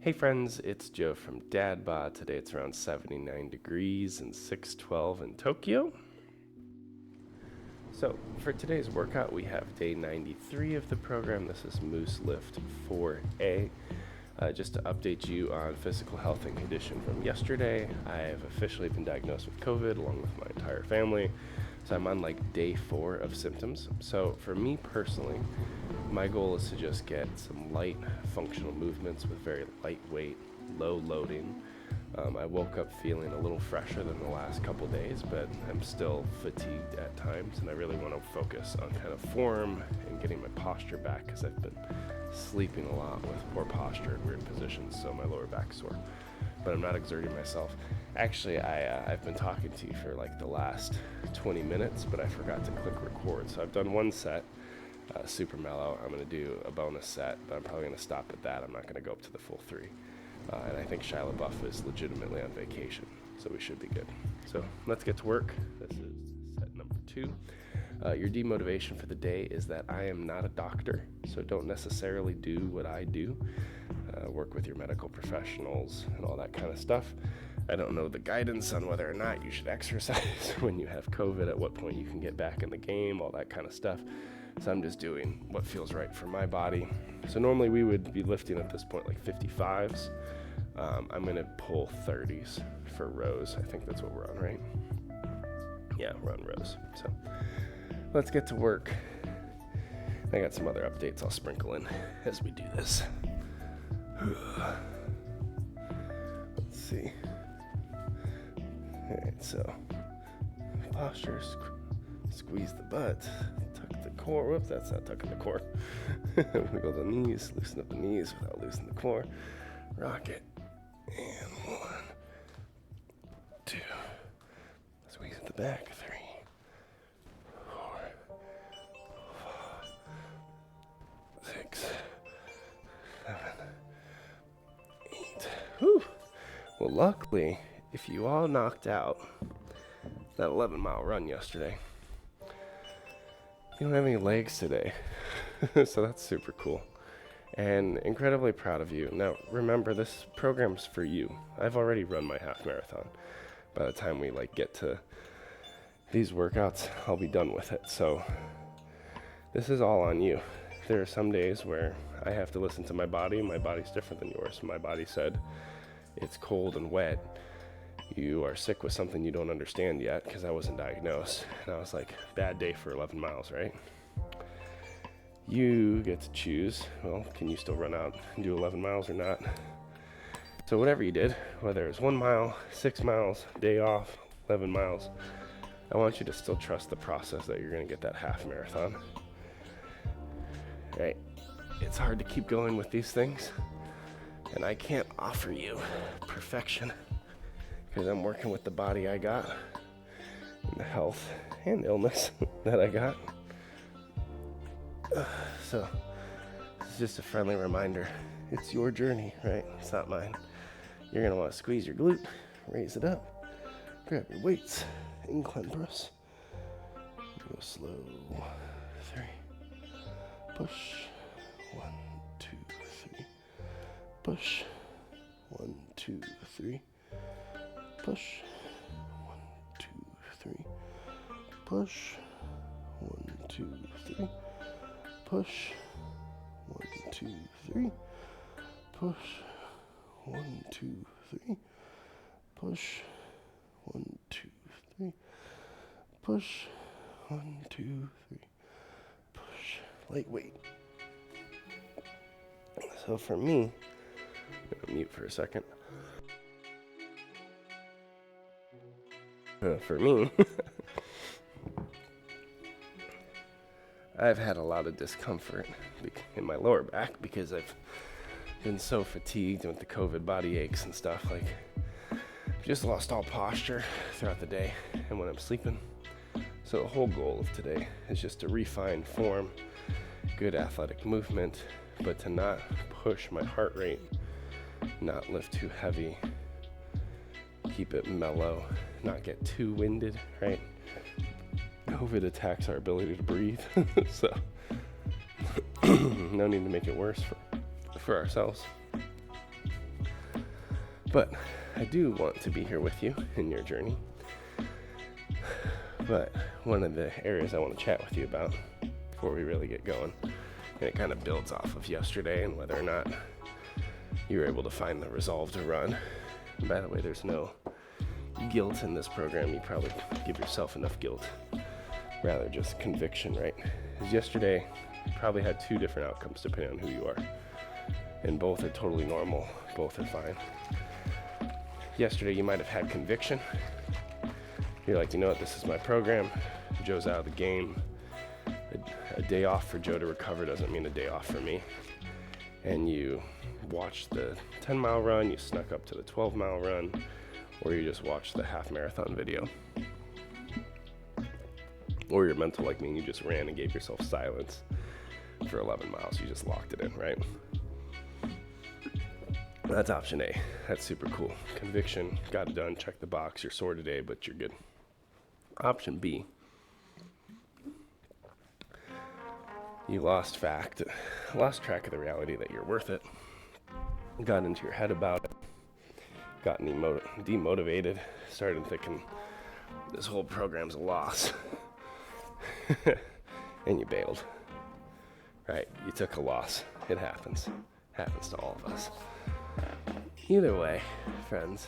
Hey friends, it's Joe from DadBod. Today it's around 79 degrees and 6:12 in Tokyo. So for today's workout, we have day 93 of the program. This is Moose Lift 4A. Just to update you on physical health and condition from yesterday, I have officially been diagnosed with COVID along with my entire family. So I'm on like day 4 of symptoms. So for me personally, my goal is to just get some light functional movements with very lightweight, low loading. I woke up feeling a little fresher than the last couple days, but I'm still fatigued at times, and I really want to focus on kind of form and getting my posture back because I've been sleeping a lot with poor posture in weird positions, so my lower back's sore. But I'm not exerting myself. Actually, I've been talking to you for like the last 20 minutes, but I forgot to click record. So I've done one set, super mellow. I'm going to do a bonus set, but I'm probably going to stop at that. I'm not going to go up to the full 3. And I think Shia LaBeouf is legitimately on vacation, so we should be good. So let's get to work. This is set number 2. Your demotivation for the day is that I am not a doctor, so don't necessarily do what I do. Work with your medical professionals and all that kind of stuff. I don't know the guidance on whether or not you should exercise when you have COVID, at what point you can get back in the game, all that kind of stuff. So I'm just doing what feels right for my body. So normally we would be lifting at this point like 55s. I'm going to pull 30s for rows. I think that's what we're on, right? Yeah, we're on rows. So let's get to work. I got some other updates I'll sprinkle in as we do this. Let's see. Alright, so posture, squeeze the butt, tuck the core. Whoops, that's not tucking the core. Wiggle the knees, loosen up the knees without loosening the core. Rock it. And 1, 2. Squeeze at the back. 3, 4, 5, 6, 7, 8. Whew. Well, luckily, if you all knocked out that 11-mile run yesterday, you don't have any legs today. So that's super cool. And incredibly proud of you. Now, remember, this program's for you. I've already run my half marathon. By the time we get to these workouts, I'll be done with it. So this is all on you. There are some days where I have to listen to my body. My body's different than yours. My body said it's cold and wet. You are sick with something you don't understand yet, because I wasn't diagnosed. And I was like, bad day for 11 miles, right? You get to choose, well, can you still run out and do 11 miles or not? So whatever you did, whether it's 1 mile, 6 miles, day off, 11 miles, I want you to still trust the process that you're going to get that half marathon. Right? It's hard to keep going with these things, and I can't offer you perfection because I'm working with the body I got and the health and illness that I got. So it's just a friendly reminder. It's your journey, right? It's not mine. You're going to want to squeeze your glute, raise it up, grab your weights, incline press. Go slow. 3. Push. 1, 2, 3. Push. 1, 2, 3. Push. 1, 2, 3. Push. 1, 2, 3. Push. 1, 2, 3. Push. 1, 2, 3. Push. 1, 2, 3. Push. 1, 2, 3. Push. Lightweight. So for me, I'm gonna mute for a second. For me, I've had a lot of discomfort in my lower back because I've been so fatigued with the COVID body aches and stuff. I've just lost all posture throughout the day and when I'm sleeping. So the whole goal of today is just to refine form, good athletic movement, but to not push my heart rate, not lift too heavy, keep it mellow, not get too winded, right? COVID attacks our ability to breathe, so no need to make it worse for ourselves. But I do want to be here with you in your journey. But one of the areas I want to chat with you about before we really get going, and it kind of builds off of yesterday and whether or not you were able to find the resolve to run. And by the way, there's no guilt in this program. You probably give yourself enough guilt, rather just conviction, right? Because yesterday you probably had two different outcomes depending on who you are, and both are totally normal, both are fine. Yesterday you might have had conviction. You're like, you know what, this is my program. Joe's out of the game. A day off for Joe to recover doesn't mean a day off for me. And you watched the 10-mile run, you snuck up to the 12-mile run, or you just watched the half marathon video. Or you're mental like me and you just ran and gave yourself silence for 11 miles. You just locked it in, right? That's option A. That's super cool. Conviction, got it done, check the box, you're sore today, but you're good. Option B, you lost track of the reality that you're worth it, got into your head about it, got demotivated, started thinking this whole program's a loss, and you bailed, right? You took a loss. It happens to all of us. Either way, friends,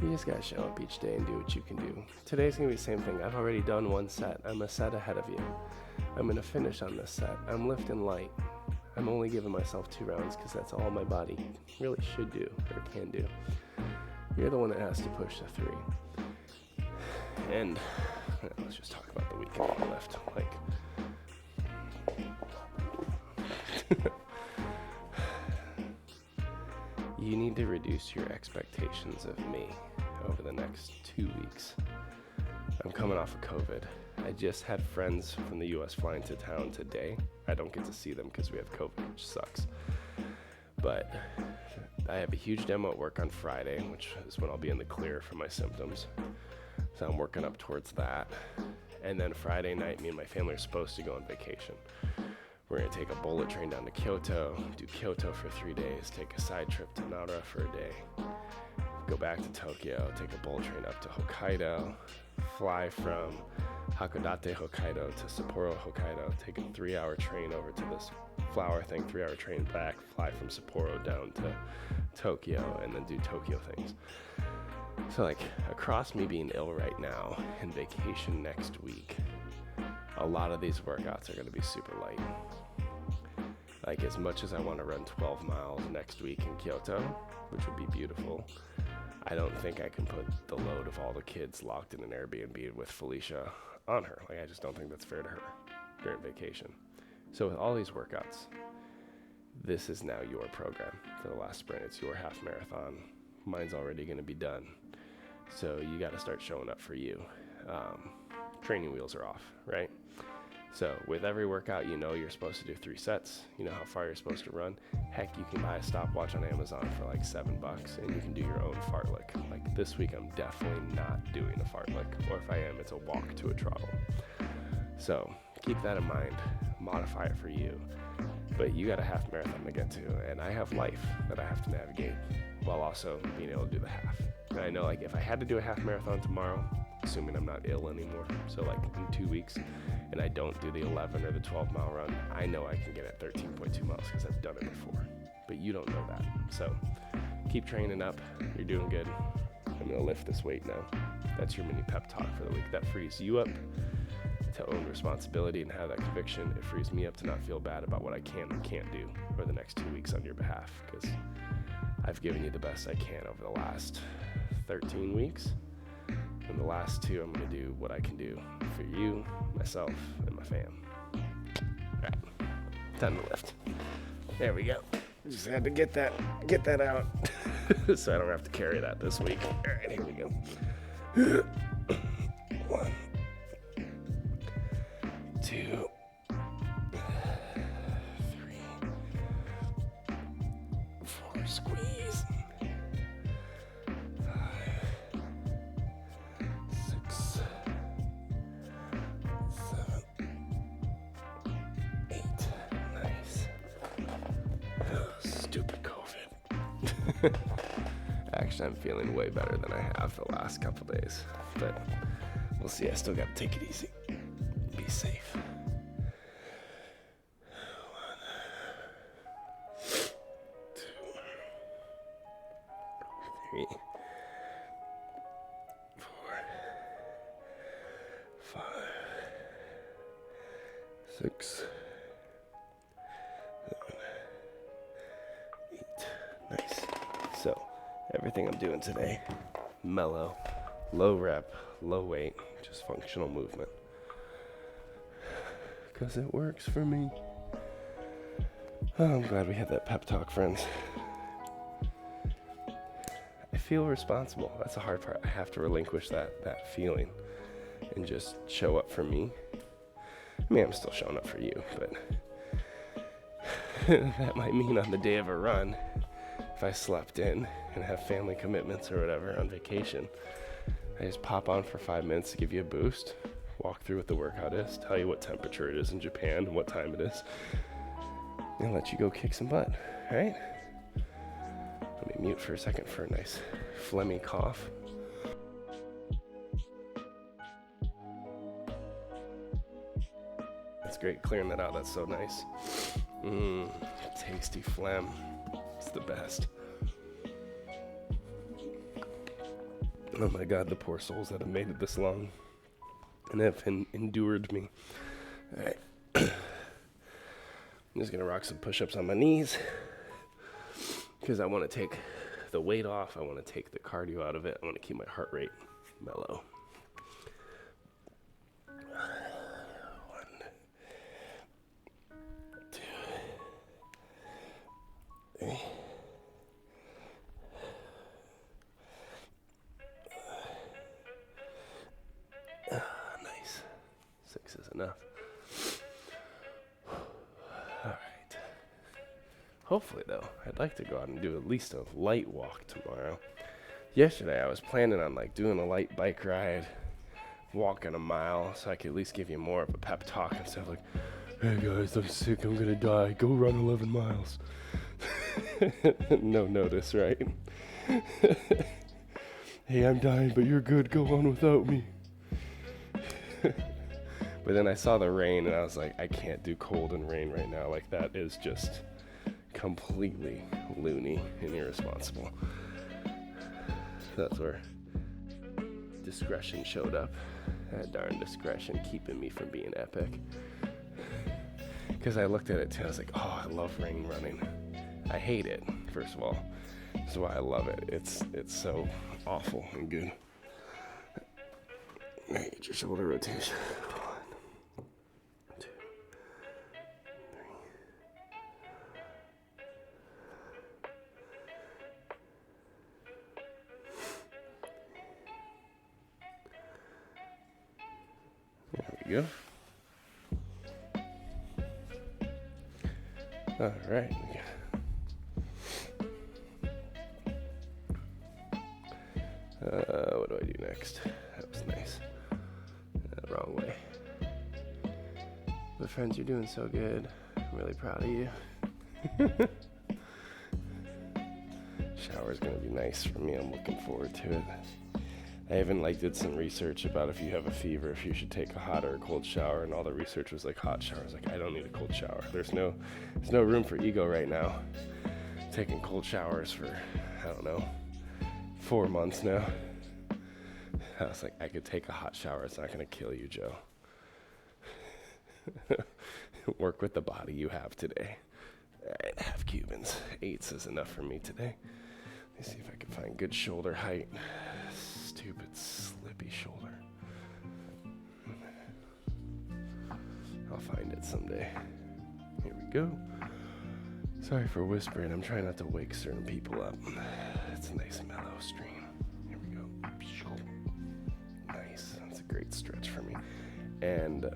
you just gotta show up each day and do what you can do. Today's gonna be the same thing. I've already done one set. I'm a set ahead of you. I'm gonna finish on this set. I'm lifting light. I'm only giving myself 2 rounds because that's all my body really should do or can do. You're the one that has to push the 3. And let's just talk about the weekend on the lift. You need to reduce your expectations of me over the next 2 weeks. I'm coming off of COVID. I just had friends from the US flying to town today. I don't get to see them because we have COVID, which sucks. But I have a huge demo at work on Friday, which is when I'll be in the clear for my symptoms. So I'm working up towards that. And then Friday night, me and my family are supposed to go on vacation. We're going to take a bullet train down to Kyoto, do Kyoto for 3 days, take a side trip to Nara for a day, go back to Tokyo, take a bullet train up to Hokkaido, fly from Hakodate, Hokkaido to Sapporo, Hokkaido, take a 3-hour train over to this flower thing, 3-hour train back, fly from Sapporo down to Tokyo, and then do Tokyo things. So across me being ill right now and vacation next week, a lot of these workouts are going to be super light. As much as I want to run 12 miles next week in Kyoto, which would be beautiful, I don't think I can put the load of all the kids locked in an Airbnb with Felicia on her. I just don't think that's fair to her during vacation. So with all these workouts, this is now your program for the last sprint. It's your half marathon. Mine's already going to be done. So you got to start showing up for you. Training wheels are off, right? So with every workout, you're supposed to do 3 sets. You know how far you're supposed to run. Heck, you can buy a stopwatch on Amazon for $7 and you can do your own fartlek. This week, I'm definitely not doing a fartlek, or if I am, it's a walk to a trottle. So keep that in mind, modify it for you. But you got a half marathon to get to, and I have life that I have to navigate while also being able to do the half. And I know if I had to do a half marathon tomorrow, assuming I'm not ill anymore, so in 2 weeks, and I don't do the 11 or the 12-mile run, I know I can get at 13.2 miles because I've done it before. But you don't know that. So keep training up. You're doing good. I'm going to lift this weight now. That's your mini pep talk for the week. That frees you up to own responsibility and have that conviction. It frees me up to not feel bad about what I can and can't do for the next 2 weeks on your behalf, because I've given you the best I can over the last 13 weeks. And the last 2, I'm going to do what I can do for you, myself, and my fam. All right, time to lift. There we go. Just had to get that out so I don't have to carry that this week. All right, here we go. 1, 2, 3, 4, squeeze. 5, 6, 7, 8. Nice. Oh, stupid COVID. Actually, I'm feeling way better than I have the last couple days, but we'll see. I still gotta take it easy. Be safe. 1, 2, 3, 4, 5, 6, 7, 8. Nice. So, everything I'm doing today, mellow, low rep, low weight, just functional movement. Because it works for me. Oh, I'm glad we had that pep talk, friends. I feel responsible. That's the hard part. I have to relinquish that feeling and just show up for me. I mean, I'm still showing up for you, but that might mean on the day of a run, if I slept in and have family commitments or whatever on vacation, I just pop on for 5 minutes to give you a boost, walk through what the workout is, tell you what temperature it is in Japan and what time it is, and let you go kick some butt, right? Let me mute for a second for a nice phlegmy cough. That's great, clearing that out, that's so nice. Tasty phlegm, it's the best. Oh my God, the poor souls that have made it this long and have endured me. All right. I'm just gonna rock some push-ups on my knees because I want to take the weight off. I want to take the cardio out of it. I want to keep my heart rate mellow. 1, 2, 3. Nice. 6 is enough. Alright. Hopefully, though, I'd like to go out and do at least a light walk tomorrow. Yesterday, I was planning on doing a light bike ride, walking a mile, so I could at least give you more of a pep talk instead of like, hey guys, I'm sick, I'm gonna die, go run 11 miles. No notice, right? Hey, I'm dying, but you're good, go on without me. But then I saw the rain and I was like, I can't do cold and rain right now. Like, that is just completely loony and irresponsible. That's where discretion showed up. That darn discretion keeping me from being epic. Because I looked at it too, I was like, oh, I love rain running. I hate it, first of all. That's why I love it. It's so awful and good. All right, get your shoulder rotation. 1, 2, 3. There we go. All right. What do I do next? That was nice. Wrong way. But friends, you're doing so good. I'm really proud of you. Shower's gonna be nice for me. I'm looking forward to it. I even did some research about if you have a fever, if you should take a hot or a cold shower, and all the research was hot shower. I was like, I don't need a cold shower. There's no room for ego right now. Taking cold showers for, I don't know, 4 months now. I was like, I could take a hot shower. It's not going to kill you, Joe. Work with the body you have today. All right, half Cubans. 8s is enough for me today. Let me see if I can find good shoulder height. Stupid, slippy shoulder. I'll find it someday. Here we go. Sorry for whispering. I'm trying not to wake certain people up. It's a nice mellow stream. Here we go. Nice. That's a great stretch for me. And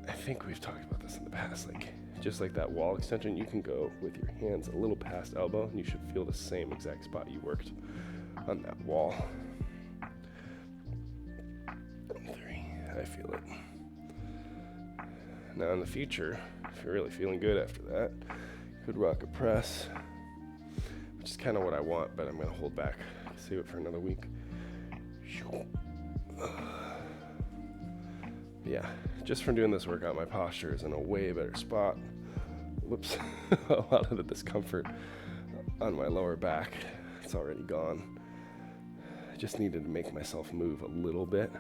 I think we've talked about this in the past. Just like that wall extension, you can go with your hands a little past elbow, and you should feel the same exact spot you worked on that wall. 3. I feel it. Now in the future, if you're really feeling good after that, you could rock a press. which is kind of what I want, but I'm going to hold back, save it for another week. Yeah, just from doing this workout, my posture is in a way better spot. Whoops, a lot of the discomfort on my lower back, it's already gone. I just needed to make myself move a little bit.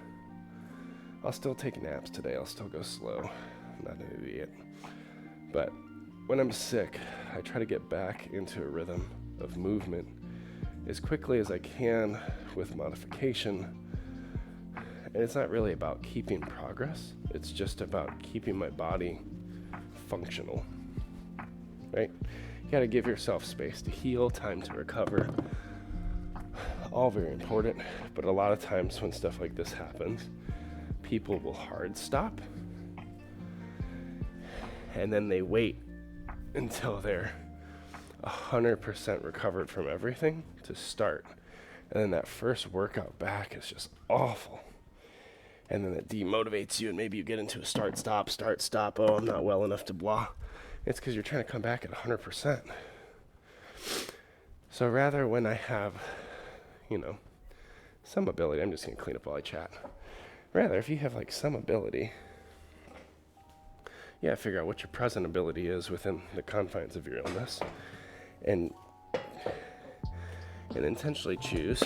I'll still take naps today, I'll still go slow, I'm not an idiot. But when I'm sick, I try to get back into a rhythm of movement as quickly as I can with modification. And it's not really about keeping progress, it's just about keeping my body functional, right? You gotta give yourself space to heal, time to recover, all very important. But a lot of times when stuff like this happens, people will hard stop, and then they wait until they're 100% recovered from everything to start. And then that first workout back is just awful. And then it demotivates you, and maybe you get into a start, stop, oh, I'm not well enough to blah. It's because you're trying to come back at 100%. So rather, when I have, some ability, I'm just going to clean up while I chat. Rather, if you have like some ability, figure out what your present ability is within the confines of your illness, and intentionally choose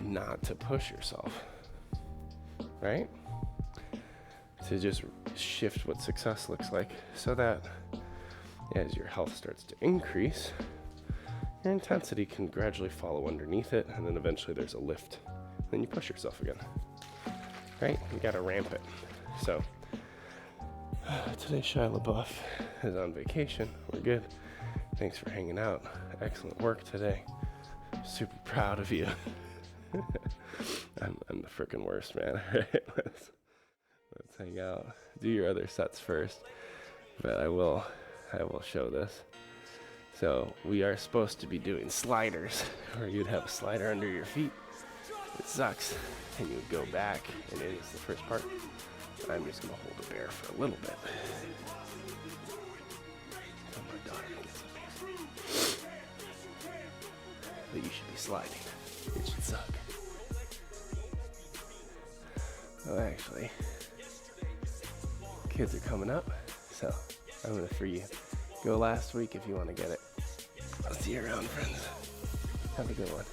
not to push yourself, right? To just shift what success looks like, so that as your health starts to increase, your intensity can gradually follow underneath it, and then eventually there's a lift. Then you push yourself again, right? You gotta ramp it. So today Shia LaBeouf is on vacation. We're good. Thanks for hanging out. Excellent work today. Super proud of you. I'm the frickin' worst, man. Let's hang out. Do your other sets first, but I will show this. So we are supposed to be doing sliders, where you'd have a slider under your feet. It sucks, and you would go back, and it is the first part. I'm just gonna hold the bear for a little bit. Until my daughter gets up here. But you should be sliding. It should suck. Oh, actually, kids are coming up, so I'm gonna free you. Go last week if you want to get it. I'll see you around, friends. Have a good one.